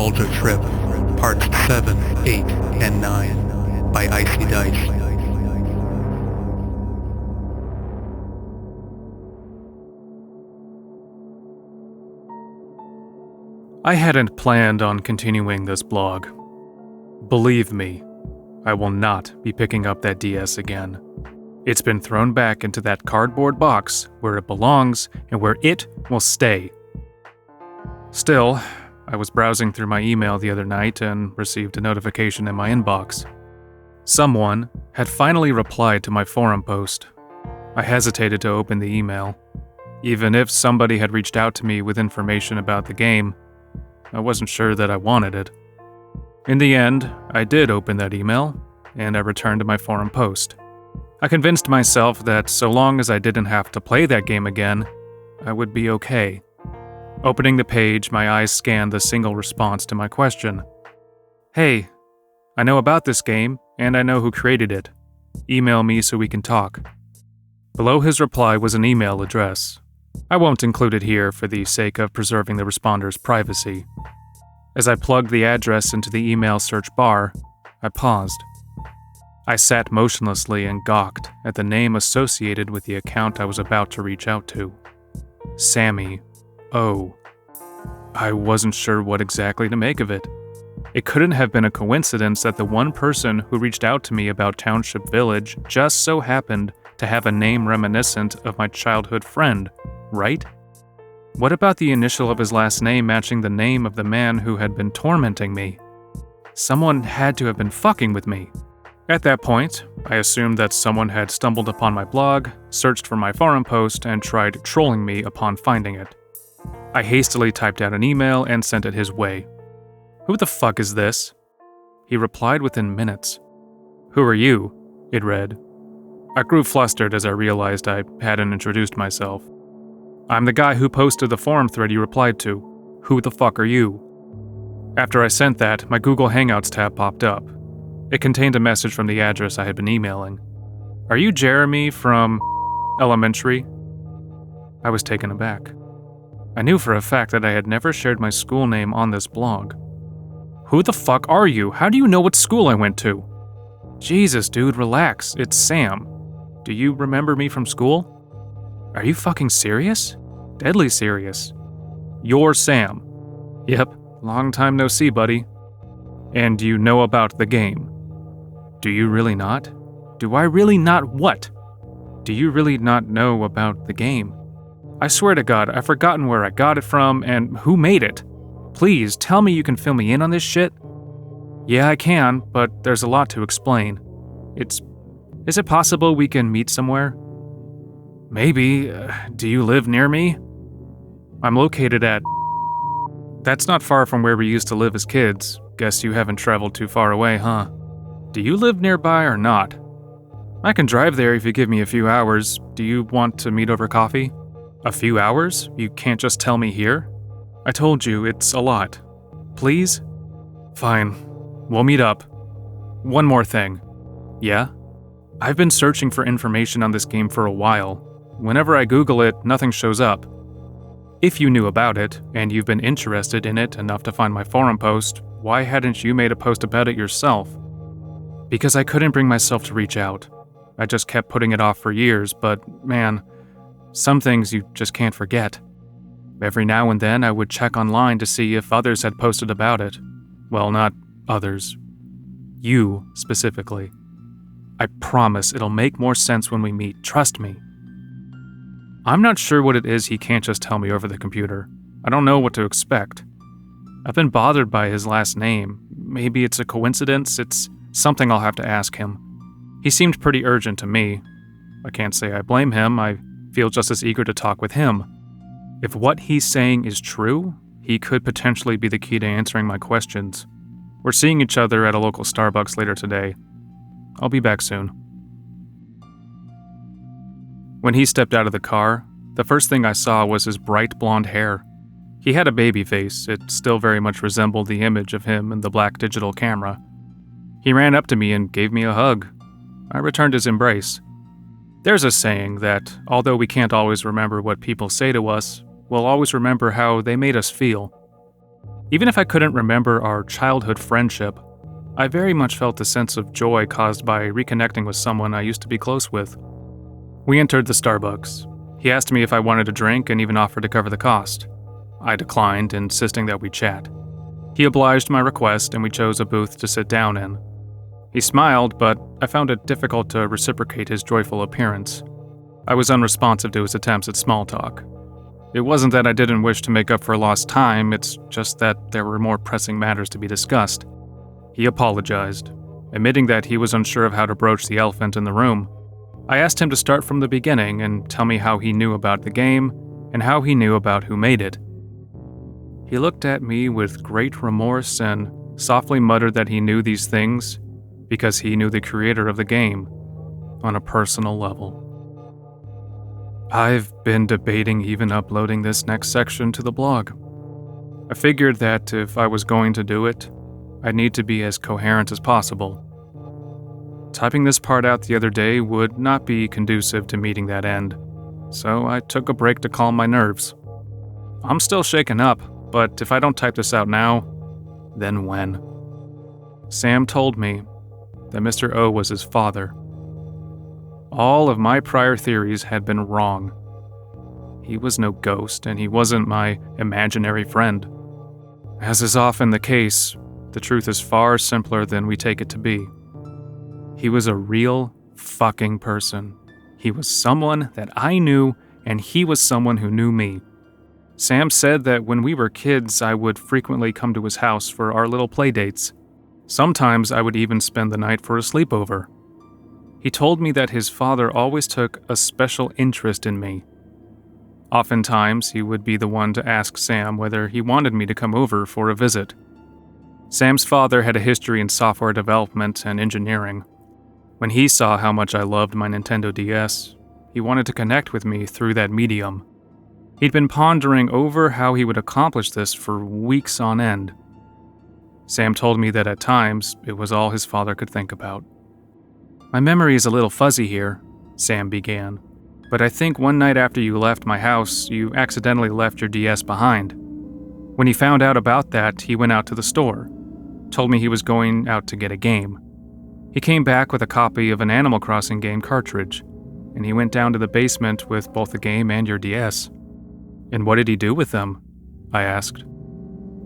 Nostalgia Trip, Parts 7, 8, and 9 by Icydice. I hadn't planned on continuing this blog. Believe me, I will not be picking up that DS again. It's been thrown back into that cardboard box where it belongs and where it will stay. Still, I was browsing through my email the other night and received a notification in my inbox. Someone had finally replied to my forum post. I hesitated to open the email. Even if somebody had reached out to me with information about the game, I wasn't sure that I wanted it. In the end, I did open that email, and I returned to my forum post. I convinced myself that so long as I didn't have to play that game again, I would be okay. Opening the page, my eyes scanned the single response to my question. Hey, I know about this game, and I know who created it. Email me so we can talk. Below his reply was an email address. I won't include it here for the sake of preserving the responder's privacy. As I plugged the address into the email search bar, I paused. I sat motionlessly and gawked at the name associated with the account I was about to reach out to. Sammy O. I wasn't sure what exactly to make of it. It couldn't have been a coincidence that the one person who reached out to me about Township Village just so happened to have a name reminiscent of my childhood friend, right? What about the initial of his last name matching the name of the man who had been tormenting me? Someone had to have been fucking with me. At that point, I assumed that someone had stumbled upon my blog, searched for my forum post, and tried trolling me upon finding it. I hastily typed out an email and sent it his way. Who the fuck is this? He replied within minutes. Who are you? It read. I grew flustered as I realized I hadn't introduced myself. I'm the guy who posted the forum thread you replied to. Who the fuck are you? After I sent that, my Google Hangouts tab popped up. It contained a message from the address I had been emailing. Are you Jeremy from elementary? I was taken aback. I knew for a fact that I had never shared my school name on this blog. Who the fuck are you? How do you know what school I went to? Jesus, dude, relax. It's Sam. Do you remember me from school? Are you fucking serious? Deadly serious. You're Sam. Yep, long time no see, buddy. And you know about the game. Do you really not? Do I really not what? Do you really not know about the game? I swear to God, I've forgotten where I got it from and who made it. Please, tell me you can fill me in on this shit. Yeah, I can, but there's a lot to explain. Is it possible we can meet somewhere? Maybe. Do you live near me? I'm located at... That's not far from where we used to live as kids. Guess you haven't traveled too far away, huh? Do you live nearby or not? I can drive there if you give me a few hours. Do you want to meet over coffee? A few hours? You can't just tell me here? I told you, it's a lot. Please? Fine. We'll meet up. One more thing. Yeah? I've been searching for information on this game for a while. Whenever I Google it, nothing shows up. If you knew about it, and you've been interested in it enough to find my forum post, why hadn't you made a post about it yourself? Because I couldn't bring myself to reach out. I just kept putting it off for years, but man, some things you just can't forget. Every now and then I would check online to see if others had posted about it. Well, not others. You, specifically. I promise it'll make more sense when we meet, trust me. I'm not sure what it is he can't just tell me over the computer. I don't know what to expect. I've been bothered by his last name. Maybe it's a coincidence, it's something I'll have to ask him. He seemed pretty urgent to me. I can't say I blame him, I feel just as eager to talk with him. If what he's saying is true, he could potentially be the key to answering my questions. We're seeing each other at a local Starbucks later today. I'll be back soon. When he stepped out of the car, the first thing I saw was his bright blonde hair. He had a baby face, it still very much resembled the image of him in the black digital camera. He ran up to me and gave me a hug. I returned his embrace. There's a saying that, although we can't always remember what people say to us, we'll always remember how they made us feel. Even if I couldn't remember our childhood friendship, I very much felt a sense of joy caused by reconnecting with someone I used to be close with. We entered the Starbucks. He asked me if I wanted a drink and even offered to cover the cost. I declined, insisting that we chat. He obliged my request and we chose a booth to sit down in. He smiled, but I found it difficult to reciprocate his joyful appearance. I was unresponsive to his attempts at small talk. It wasn't that I didn't wish to make up for lost time, it's just that there were more pressing matters to be discussed. He apologized, admitting that he was unsure of how to broach the elephant in the room. I asked him to start from the beginning and tell me how he knew about the game and how he knew about who made it. He looked at me with great remorse and softly muttered that he knew these things because he knew the creator of the game on a personal level. I've been debating even uploading this next section to the blog. I figured that if I was going to do it, I'd need to be as coherent as possible. Typing this part out the other day would not be conducive to meeting that end, so I took a break to calm my nerves. I'm still shaken up, but if I don't type this out now, then when? Sam told me that Mr. O was his father. All of my prior theories had been wrong. He was no ghost, and he wasn't my imaginary friend. As is often the case, the truth is far simpler than we take it to be. He was a real fucking person. He was someone that I knew, and he was someone who knew me. Sam said that when we were kids, I would frequently come to his house for our little play dates. Sometimes I would even spend the night for a sleepover. He told me that his father always took a special interest in me. Oftentimes, he would be the one to ask Sam whether he wanted me to come over for a visit. Sam's father had a history in software development and engineering. When he saw how much I loved my Nintendo DS, he wanted to connect with me through that medium. He'd been pondering over how he would accomplish this for weeks on end. Sam told me that at times, it was all his father could think about. My memory is a little fuzzy here, Sam began, but I think one night after you left my house, you accidentally left your DS behind. When he found out about that, he went out to the store, told me he was going out to get a game. He came back with a copy of an Animal Crossing game cartridge, and he went down to the basement with both the game and your DS. And what did he do with them? I asked.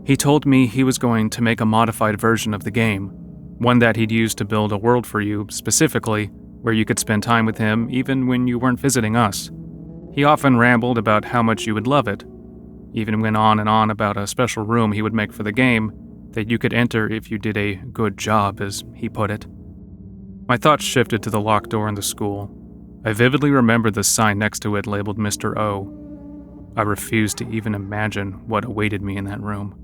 He told me he was going to make a modified version of the game, one that he'd use to build a world for you specifically, where you could spend time with him even when you weren't visiting us. He often rambled about how much you would love it, even went on and on about a special room he would make for the game that you could enter if you did a good job, as he put it. My thoughts shifted to the locked door in the school. I vividly remember the sign next to it labeled Mr. O. I refused to even imagine what awaited me in that room.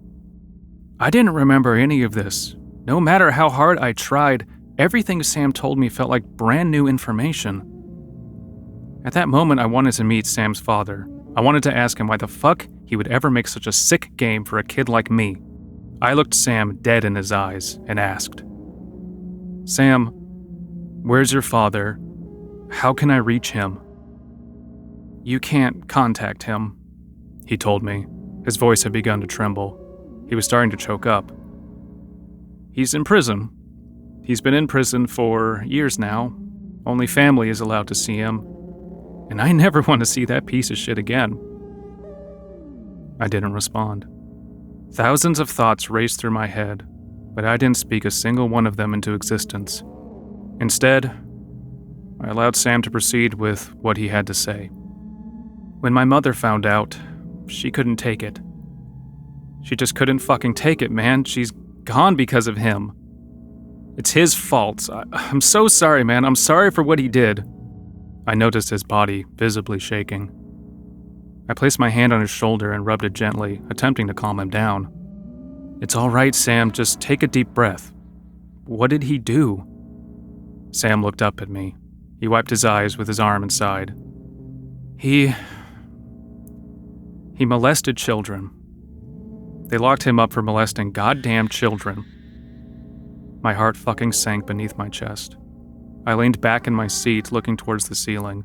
I didn't remember any of this. No matter how hard I tried, everything Sam told me felt like brand new information. At that moment, I wanted to meet Sam's father. I wanted to ask him why the fuck he would ever make such a sick game for a kid like me. I looked Sam dead in his eyes and asked, "Sam, where's your father? How can I reach him?" "You can't contact him," he told me. His voice had begun to tremble. He was starting to choke up. "He's in prison. He's been in prison for years now. Only family is allowed to see him. And I never want to see that piece of shit again." I didn't respond. Thousands of thoughts raced through my head, but I didn't speak a single one of them into existence. Instead, I allowed Sam to proceed with what he had to say. When my mother found out, she couldn't take it. She just couldn't fucking take it, man. She's gone because of him. It's his fault. I'm so sorry, man. I'm sorry for what he did. I noticed his body visibly shaking. I placed my hand on his shoulder and rubbed it gently, attempting to calm him down. "It's all right, Sam. Just take a deep breath. What did he do?" Sam looked up at me. He wiped his eyes with his arm and sighed. He molested children. They locked him up for molesting goddamn children." My heart fucking sank beneath my chest. I leaned back in my seat, looking towards the ceiling.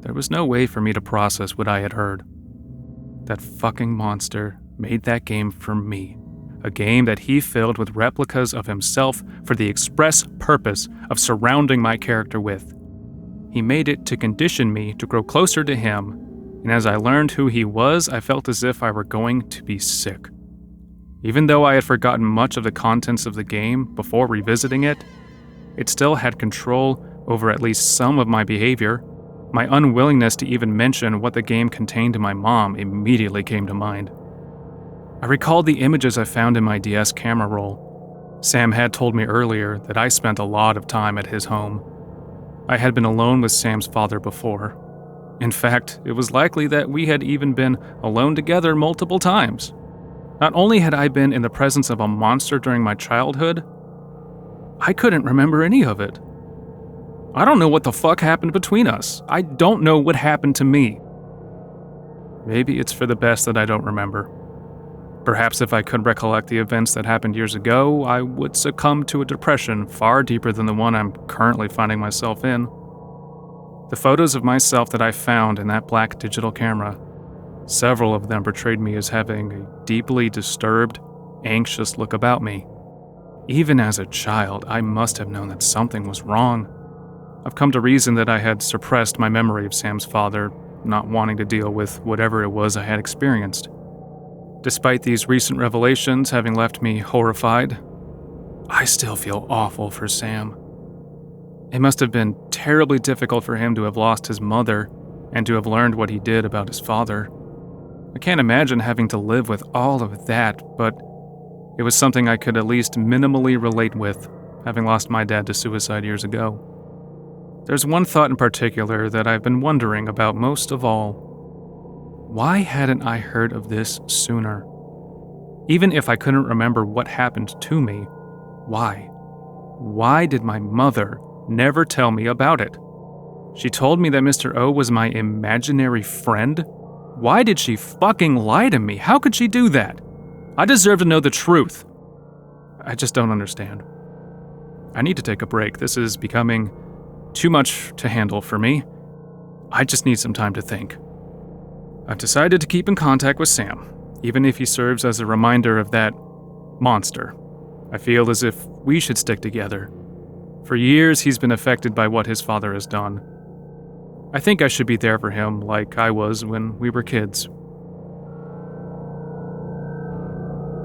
There was no way for me to process what I had heard. That fucking monster made that game for me. A game that he filled with replicas of himself for the express purpose of surrounding my character with. He made it to condition me to grow closer to him, and as I learned who he was, I felt as if I were going to be sick. Even though I had forgotten much of the contents of the game before revisiting it, it still had control over at least some of my behavior. My unwillingness to even mention what the game contained to my mom immediately came to mind. I recalled the images I found in my DS camera roll. Sam had told me earlier that I spent a lot of time at his home. I had been alone with Sam's father before. In fact, it was likely that we had even been alone together multiple times. Not only had I been in the presence of a monster during my childhood, I couldn't remember any of it. I don't know what the fuck happened between us. I don't know what happened to me. Maybe it's for the best that I don't remember. Perhaps if I could recollect the events that happened years ago, I would succumb to a depression far deeper than the one I'm currently finding myself in. The photos of myself that I found in that black digital camera, several of them portrayed me as having a deeply disturbed, anxious look about me. Even as a child, I must have known that something was wrong. I've come to reason that I had suppressed my memory of Sam's father, not wanting to deal with whatever it was I had experienced. Despite these recent revelations having left me horrified, I still feel awful for Sam. It must have been terribly difficult for him to have lost his mother and to have learned what he did about his father. I can't imagine having to live with all of that, but it was something I could at least minimally relate with, having lost my dad to suicide years ago. There's one thought in particular that I've been wondering about most of all. Why hadn't I heard of this sooner? Even if I couldn't remember what happened to me, why? Why did my mother never tell me about it? She told me that Mr. O was my imaginary friend? Why did she fucking lie to me? How could she do that? I deserve to know the truth. I just don't understand. I need to take a break. This is becoming too much to handle for me. I just need some time to think. I've decided to keep in contact with Sam, even if he serves as a reminder of that monster. I feel as if we should stick together. For years, he's been affected by what his father has done. I think I should be there for him like I was when we were kids.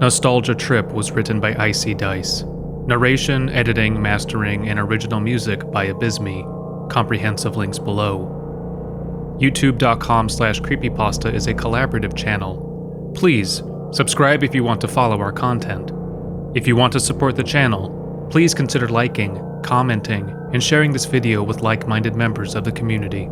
Nostalgia Trip was written by Icydice. Narration, editing, mastering, and original music by Abysme. Comprehensive links below. YouTube.com/Creepypasta is a collaborative channel. Please, subscribe if you want to follow our content. If you want to support the channel, please consider liking, commenting, and sharing this video with like-minded members of the community.